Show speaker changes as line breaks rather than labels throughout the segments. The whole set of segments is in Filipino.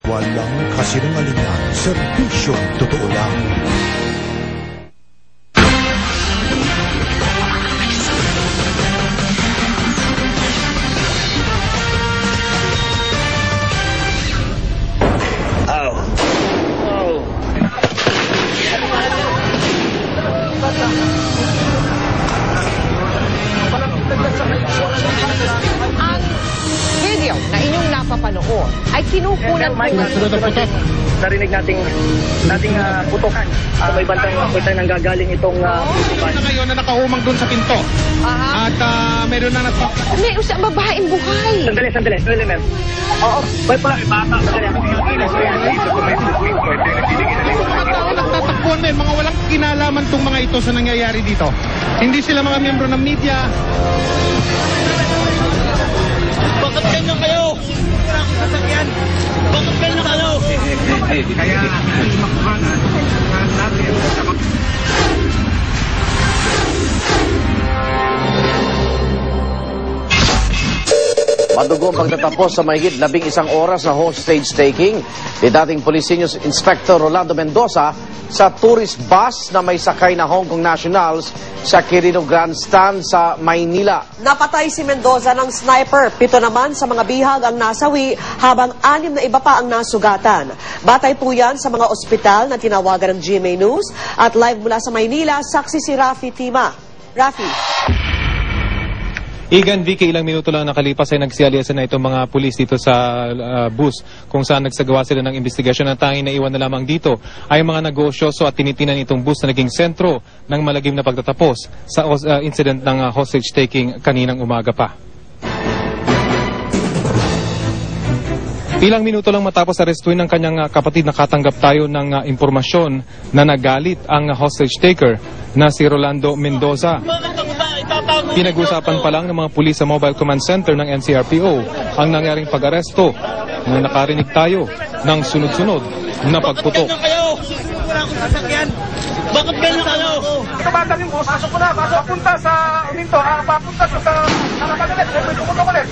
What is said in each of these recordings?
Walang kasinungalingan, serbisyong totoo lang.
Ang video na inyong napapanood ay kinukunan po ng
narinig nating putukan. May bantang nang gagaling itong putukan.
Na ngayon na nakahumang doon sa pinto. At meron na
may usang babaeng buhay.
Sandali, ma'am. Oo, may bata.
Nagtatakbuhan din, mga walang kinalaman tong mga ito sa nangyayari dito. Hindi sila mga miyembro ng media.
Bakit ganyan kayo? Bakit ganyan kayo?
Kaya makuhanan natin.
Madugo ang pagtatapos sa mahigit 11 oras na hostage taking ni dating Police Senior Inspector Rolando Mendoza sa tourist bus na may sakay na Hong Kong nationals sa Quirino Grandstand sa Maynila.
Napatay si Mendoza ng sniper. 7 naman sa mga bihag ang nasawi habang 6 na iba pa ang nasugatan. Batay po yan sa mga ospital na tinawagan ng GMA News at live mula sa Maynila, saksi si Rafi Tima. Rafi.
Igan, Vicky, ilang minuto lang nakalipas ay nagsialiasan na itong mga pulis dito sa bus kung saan nagsagawa sila ng investigasyon. Ang tanging na iwan na lamang dito ay mga negosyoso at tinitinan itong bus na naging sentro ng malagim na pagtatapos sa incident ng hostage taking kaninang umaga pa. Ilang minuto lang matapos arestuin ng kanyang kapatid, nakatanggap tayo ng impormasyon na nagalit ang hostage taker na si Rolando Mendoza. Pinag-usapan pa lang ng mga pulis sa Mobile Command Center ng NCRPO ang nangyaring pag-aresto nang nakarinig tayo ng sunod-sunod na pagputok.
Bakit ganyan kayo?
Ito ba ang mo? Pasok ko na. Papunta sa uminto. Papunta sa nakapagalit. Putok ulit.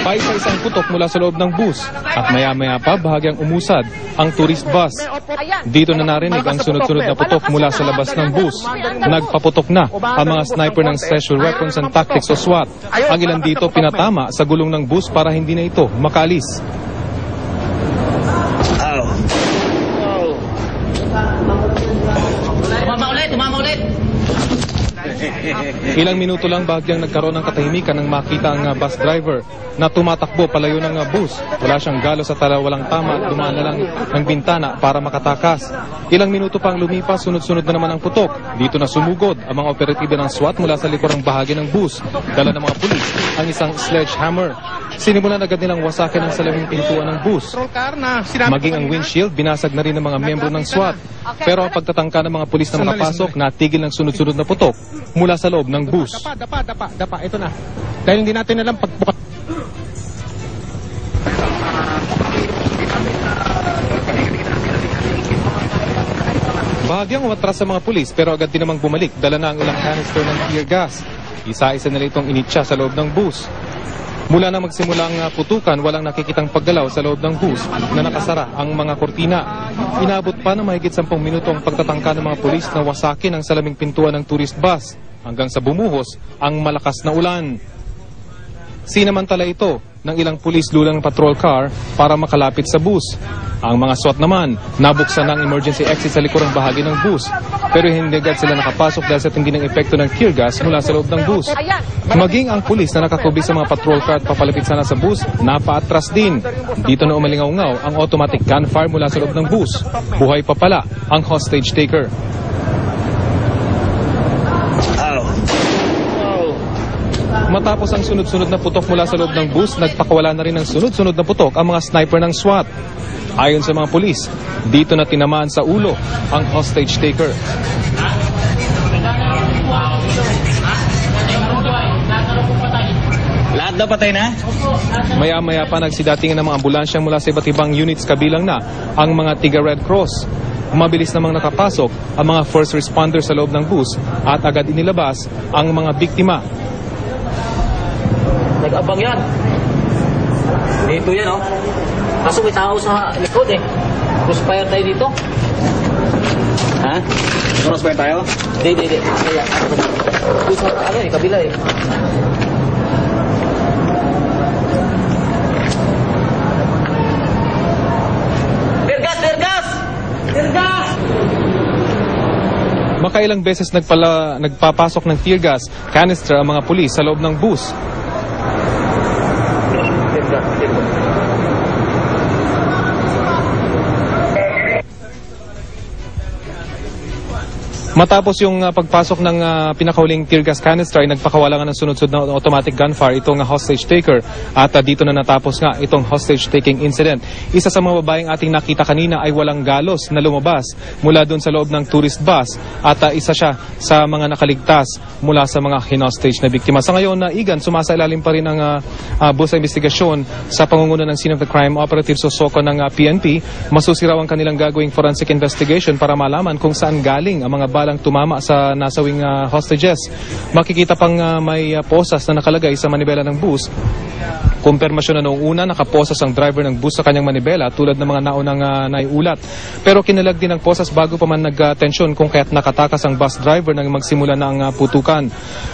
Paisa-isang putok mula sa loob ng bus at maya-maya pa bahagyang umusad ang tourist bus. Dito na narinig ang sunod-sunod na putok mula sa labas ng bus. Nagpaputok na ang mga sniper ng Special Weapons and Tactics o SWAT. Ang ilan dito pinatama sa gulong ng bus para hindi na ito makaalis.
Tumama ulit.
Ilang minuto lang bahagyang nagkaroon ng katahimikan nang makita ang bus driver na tumatakbo palayo ng bus. Wala siyang galos at walang tama at dumaan na lang ng bintana para makatakas. Ilang minuto pang lumipas, sunod-sunod na naman ang putok. Dito na sumugod ang mga operatiba ng SWAT mula sa likurang bahagi ng bus. Dala ng mga pulis ang isang sledgehammer. Sinimulan agad nilang wasakin ang salabing pintuan ng bus. Maging ang windshield, binasag na rin ng mga miyembro ng SWAT. Pero ang pagtatangka ng mga pulis na makapasok, natigil ng sunod-sunod na putok mula sa loob ng bus.
Dapa. Ito na. Dahil hindi natin alam pagbukas.
Bahagyang umatras sa mga pulis pero agad din namang bumalik. Dala na ang ilang canister ng tear gas. Isa-isa nila itong initsa sa loob ng bus. Mula na magsimulang putukan, walang nakikitang paggalaw sa loob ng bus na nakasara ang mga kortina. Inabot pa ng mahigit 10 minuto ang pagtatangka ng mga pulis na wasakin ang salaming pintuan ng tourist bus hanggang sa bumuhos ang malakas na ulan. Sinamantala ito ng ilang pulis lulang patrol car para makalapit sa bus. Ang mga SWAT naman, nabuksan ng emergency exit sa likurang bahagi ng bus. Pero hindi agad sila nakapasok dahil sa tindi ng epekto ng tear gas mula sa loob ng bus. Maging ang pulis na nakakubli sa mga patrol car at papalapit sana sa bus, napaatras din. Dito na umalingaw-ngaw ang automatic gunfire mula sa loob ng bus. Buhay pa pala ang hostage taker. Matapos ang sunod-sunod na putok mula sa loob ng bus, nagpakawala na rin ng sunod-sunod na putok ang mga sniper ng SWAT. Ayon sa mga pulis, dito na tinamaan sa ulo ang hostage taker.
Lahat daw patay na?
Maya-maya pa nagsidatingan ng mga ambulansya mula sa iba't ibang units, kabilang na ang mga tiga Red Cross. Mabilis namang nakapasok ang mga first responders sa loob ng bus at agad inilabas ang mga biktima.
Nag-abang yan.
Dito yan, oh. Kaso may tao sa likod, eh. Crossfire tayo dito. Ha? Crossfire tayo? Hindi. Kaya, doon sa kabila, eh. Tirgas!
Makailang beses nagpapasok ng tear gas canister ang mga pulis sa loob ng bus. Matapos yung pagpasok ng pinakahuling tear gas canister ay nagpakawalan ng sunod-sunod na automatic gunfire itong hostage taker at dito na natapos nga itong hostage taking incident. Isa sa mga babaeng ating nakita kanina ay walang galos na lumabas mula doon sa loob ng tourist bus at isa siya sa mga nakaligtas mula sa mga hinostage na biktima. Sa ngayon, Igan, sumasailalim pa rin ang busa investigasyon sa pangunguna ng scene of the crime operative Sosoko ng PNP. Masusiraw ang kanilang gagawing forensic investigation para malaman kung saan galing ang mga balang tumama sa nasawing hostages. Makikita pang may posas na nakalagay sa manibela ng bus. Kumpirmasyon na noong una nakaposas ang driver ng bus sa kanyang manibela tulad ng mga naunang naiulat. Pero kinalag din ang posas bago pa man nagtensyon kung kaya't nakatakas ang bus driver nang magsimula na ang putukan.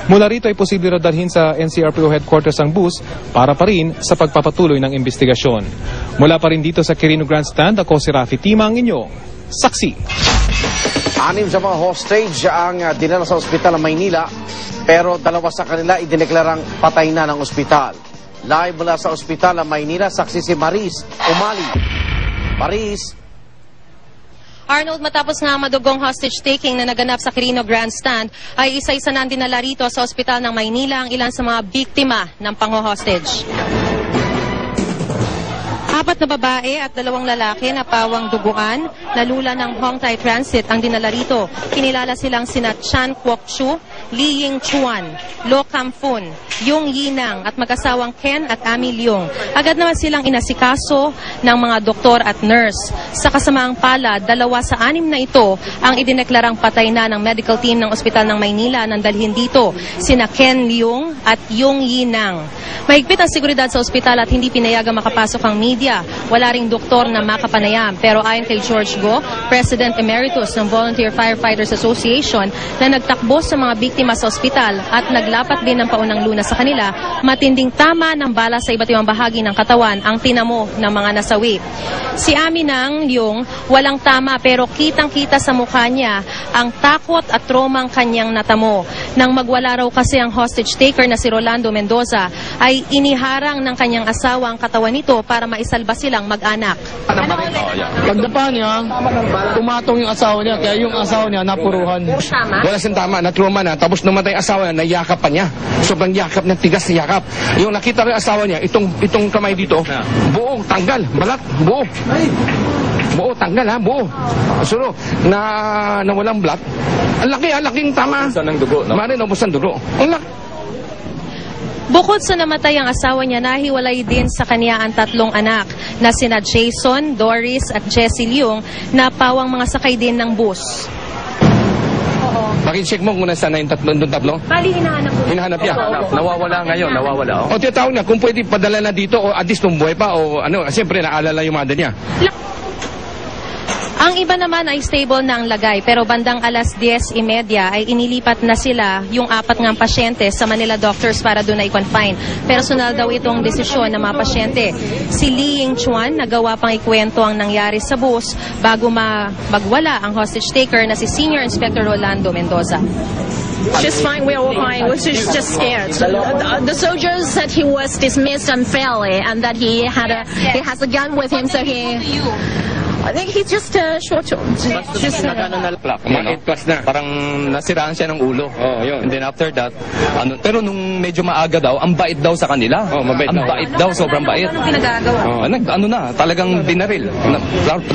Mula rito ay posible raw dalhin sa NCRPO headquarters ang bus para pa rin sa pagpapatuloy ng investigasyon. Mula pa rin dito sa Quirino Grandstand, ako si Rafi Tima, ang inyong saksi.
6 sa mga hostage ang dinala sa ospital ng Maynila, pero 2 sa kanila idineklarang patay na ng ospital. Live mula sa ospital ng Maynila, saksi si Maris Umali. Maris.
Arnold, matapos nga madugong hostage taking na naganap sa Quirino Grandstand, ay isa-isa na dinala rito sa ospital ng Maynila ang ilan sa mga biktima ng pang-hostage. 4 na babae at 2 lalaki na pawang duguan, nalula ng Hong Thai Transit ang dinala rito. Kinilala silang sina Chan Kwok Chu, Li Ying Chuan, Lo Kam Fun, Yung Yinang at mag-asawang Ken at Ami Leong. Agad naman silang inasikaso ng mga doktor at nurse. Sa kasamaang palad, 2 sa 6 na ito ang idineklarang patay na ng medical team ng Ospital ng Maynila nang dalhin dito, sina Ken Leong at Yung Yinang. Mahigpit ang seguridad sa ospital at hindi pinayagang makapasok ang media. Wala ring doktor na makapanayam. Pero ayon kay George Go, President Emeritus ng Volunteer Firefighters Association, na nagtakbo sa mga biktima sa ospital at naglapat din ng paunang lunas sa kanila, matinding tama ng bala sa iba't ibang bahagi ng katawan ang tinamo ng mga nasawi. Si Aminang Leong, walang tama pero kitang-kita sa mukha niya ang takot at traumang kanyang natamo. Nang magwala raw kasi ang hostage taker na si Rolando Mendoza, ay iniharang ng kanyang asawa ang katawan nito para maisalba silang mag-anak.
Pagdapa niya, tumatong yung asawa niya, kaya yung asawa niya napuruhan.
Tama?
Wala siyang tama, natruma na, tapos namatay asawa niya, nayakap pa niya. Sobrang yakap na tigas na yakap. Yung nakita rin asawa niya, itong kamay dito, buo, tanggal, balat, buo. Buo, tanggal ha, buo. Suro, na walang blood. Ang laking tama. Ubusan ng dugo, no? Marin, ubusan dugo. Ang laki.
Bukod sa namatay ang asawa niya, nahiwalay din sa kanya ang 3 anak na sina Jason, Doris at Jessie Leong na pawang mga sakay din ng bus.
Check mo kung nasaan na yung tatlo?
Bali, hinahanap po.
Hinahanap niya?
Nawawala ngayon, nawawala.
O tinatawag niya, kung pwede padala na dito o at least tumbuhay pa o ano, siyempre naalala yung mother niya.
Ang iba naman ay stable na ang lagay pero bandang alas 10:30 ay inilipat na sila yung 4 ngang pasyente sa Manila Doctors para doon ay confine. Personal daw itong desisyon ng mga pasyente. Si Li Ying Chuan nagawa pang ikwento ang nangyari sa bus bago magwala ang hostage taker na si Senior Inspector Rolando Mendoza.
She's fine, we're all fine. We're just scared. The soldiers said he was dismissed unfairly and that he has a gun with him, so I think he's just short. Just
Parang nasiraan siya ng ulo. And then after that, pero nung medyo maaga daw, ang bait daw sa kanila. Ang bait daw, sobrang bait.
Anong pinagagawa?
Talagang binaril.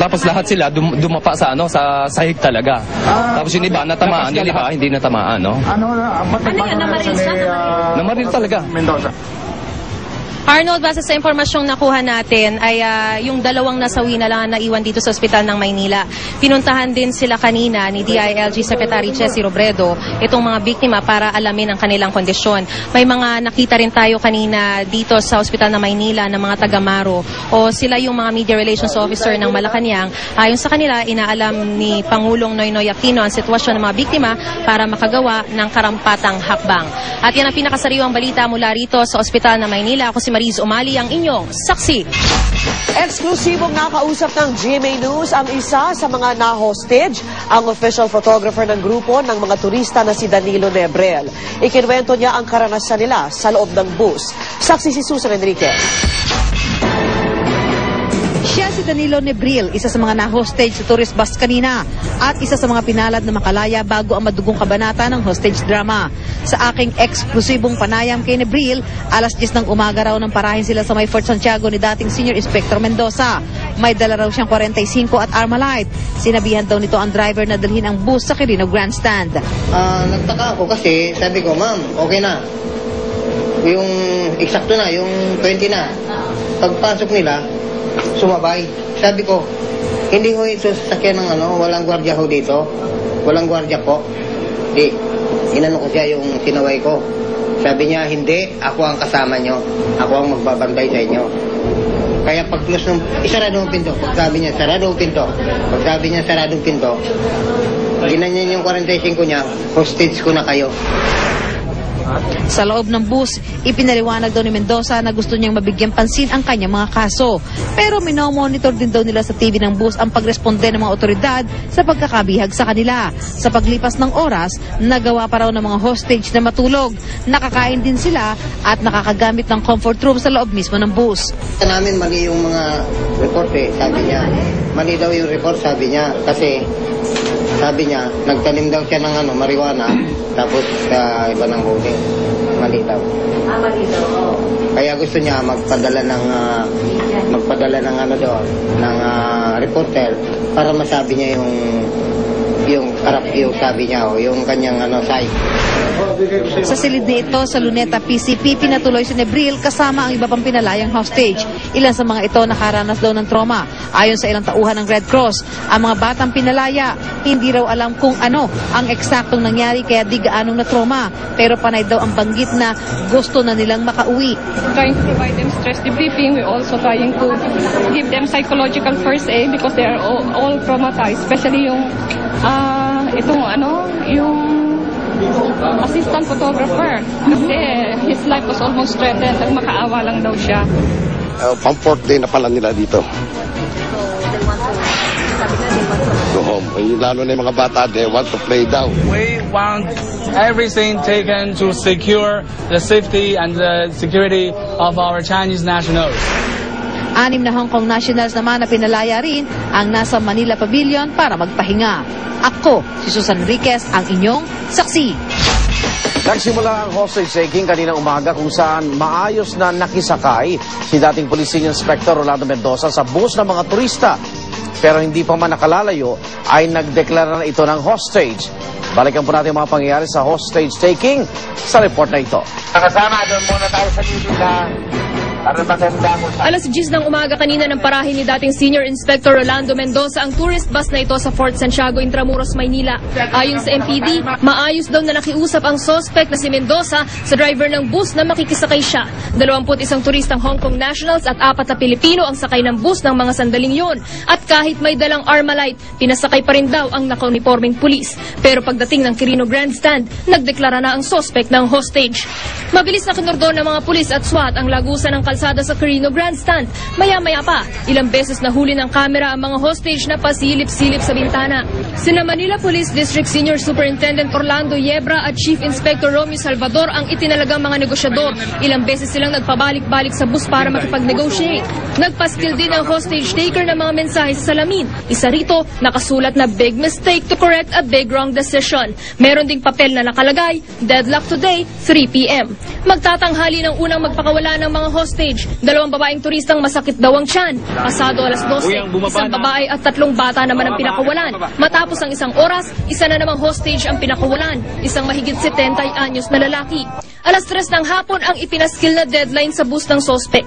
Tapos lahat sila dumapa sa sa sahig talaga. Tapos yung iba natamaan, yung iba hindi natamaan, no?
Ano yan, namaril siya?
Namaril talaga.
Arnold, base sa impormasyong nakuha natin ay yung dalawang nasawi na lang naiwan dito sa ospital ng Maynila. Pinuntahan din sila kanina ni DILG Secretary Chessy Robredo itong mga biktima para alamin ang kanilang kondisyon. May mga nakita rin tayo kanina dito sa ospital ng Maynila ng mga taga-Maro o sila yung mga media relations officer ng Malacanang. Ayon sa kanila, inaalam ni Pangulong Noynoy Aquino ang sitwasyon ng mga biktima para makagawa ng karampatang hakbang. At yan ang pinakasariwang balita mula rito sa ospital ng Maynila. Ako si Mariz Umali, ang inyong saksi.
Eksklusibong nakausap ng GMA News ang isa sa mga na-hostage, ang official photographer ng grupo ng mga turista na si Danilo Nebrel. Ikinwento niya ang karanasan nila sa loob ng bus. Saksi si Susan Enriquez.
Siya si Danilo Nebril, isa sa mga na-hostage sa tourist bus kanina at isa sa mga pinalad na makalaya bago ang madugong kabanata ng hostage drama. Sa aking eksklusibong panayam kay Nebril, alas 10 ng umaga raw nang parahin sila sa may Fort Santiago ni dating Senior Inspector Mendoza. May dala raw siyang 45 at Armalite. Sinabihan daw nito ang driver na dalhin ang bus sa Quirino Grandstand.
Nagtaka ako kasi sabi ko, ma'am, okay na. Yung eksakto na, yung 20 na. Pagpasok nila, sumabay. Sabi ko, hindi ho ito sasakyan ng walang gwardiya ho dito. Walang gwardiya po. Di, inano ko siya yung sinaway ko. Sabi niya, hindi, ako ang kasama nyo. Ako ang magbabantay sa inyo. Kaya pag close nung, isarado ang pinto. Pag sabi niya, sarado ang pinto. Pag sabi niya, sarado ang pinto, ginanyan yung 45 niya, hostage ko na kayo.
Sa loob ng bus, ipinaliwanag daw ni Mendoza na gusto niyang mabigyan pansin ang kanyang mga kaso. Pero minomonitor din daw nila sa TV ng bus ang pagresponde ng mga otoridad sa pagkakabihag sa kanila. Sa paglipas ng oras, nagawa pa raw ng mga hostage na matulog. Nakakain din sila at nakakagamit ng comfort room sa loob mismo ng bus.
Sa namin mali yung mga report sabi niya. Mali daw yung report, sabi niya. Kasi sabi niya, nagtanim daw siya ng marijuana, tapos sa iba ng huli. Mali daw.
Mali daw.
Kaya gusto niya magpadala ng ng reporter para masabi niya yung sabi niya yung kanyang site.
Sa silid na ito sa Luneta PCP, pinatuloy si Nebril kasama ang iba pang pinalayang hostage. Ilan sa mga ito nakaranas daw ng trauma. Ayon sa ilang tauhan ng Red Cross, ang mga batang pinalaya hindi raw alam kung ano ang eksaktong nangyari kaya di gaanong na trauma. Pero panay daw ang banggit na gusto na nilang makauwi.
Trying to provide them stress debriefing, we're also trying to give them psychological first aid because they are all traumatized, especially yung yung assistant photographer kasi his life was almost threatened at makaawa lang daw siya.
Comfort day na pala nila dito. Go home. Lalo na yung mga bata, they want to play daw.
We want everything taken to secure the safety and the security of our Chinese nationals.
6 na Hong Kong nationals naman na pinalaya rin ang nasa Manila Pavilion para magpahinga. Ako, si Susan Enriquez, ang inyong saksi.
Nagsimula ang hostage taking kaninang umaga kung saan maayos na nakisakay si dating Police Senior Inspector Rolando Mendoza sa bus ng mga turista. Pero hindi pa man nakalalayo ay nagdeklara na ito ng hostage. Balikan po natin mga pangyayari sa hostage taking sa report na ito.
Nakasama, doon muna tayo sa dito na
Alas 10 ng umaga kanina ng parahin ni dating Senior Inspector Rolando Mendoza ang tourist bus na ito sa Fort Santiago, Intramuros, Maynila. Ayon sa MPD, maayos daw na nakiusap ang suspect na si Mendoza sa driver ng bus na makikisakay siya. 21 turistang Hong Kong nationals at 4 na Pilipino ang sakay ng bus ng mga sandaling yon. At kahit may dalang Armalite, pinasakay pa rin daw ang nakauniforming pulis. Pero pagdating ng Quirino Grandstand, nagdeklara na ang suspect ng hostage. Mabilis na kinordon ng mga pulis at SWAT ang lagusan ng kalsada sa Quirino Grandstand. Maya-maya pa, ilang beses nahuli ng kamera ang mga hostage na pasilip-silip sa bintana. Sina Manila Police District Senior Superintendent Orlando Yebra at Chief Inspector Romeo Salvador ang itinalagang mga negosyador. Ilang beses silang nagpabalik-balik sa bus para makipag-negotiate. Nagpaskil din ang hostage taker ng mga mensahe sa salamin. Isa rito, nakasulat na big mistake to correct a big wrong decision. Meron ding papel na nakalagay, deadlock today, 3 p.m. Magtatanghali ng unang magpakawala ng mga hostage hostage. 2 babaeng turistang masakit daw ang tiyan. Pasado alas 12, isang babae at 3 bata naman ang pinakawalan. Matapos ang 1 oras, isa na namang hostage ang pinakawalan. Isang mahigit 70 anyos na lalaki. Alas 3 ng hapon ang ipinaskil na deadline sa bus ng sospek.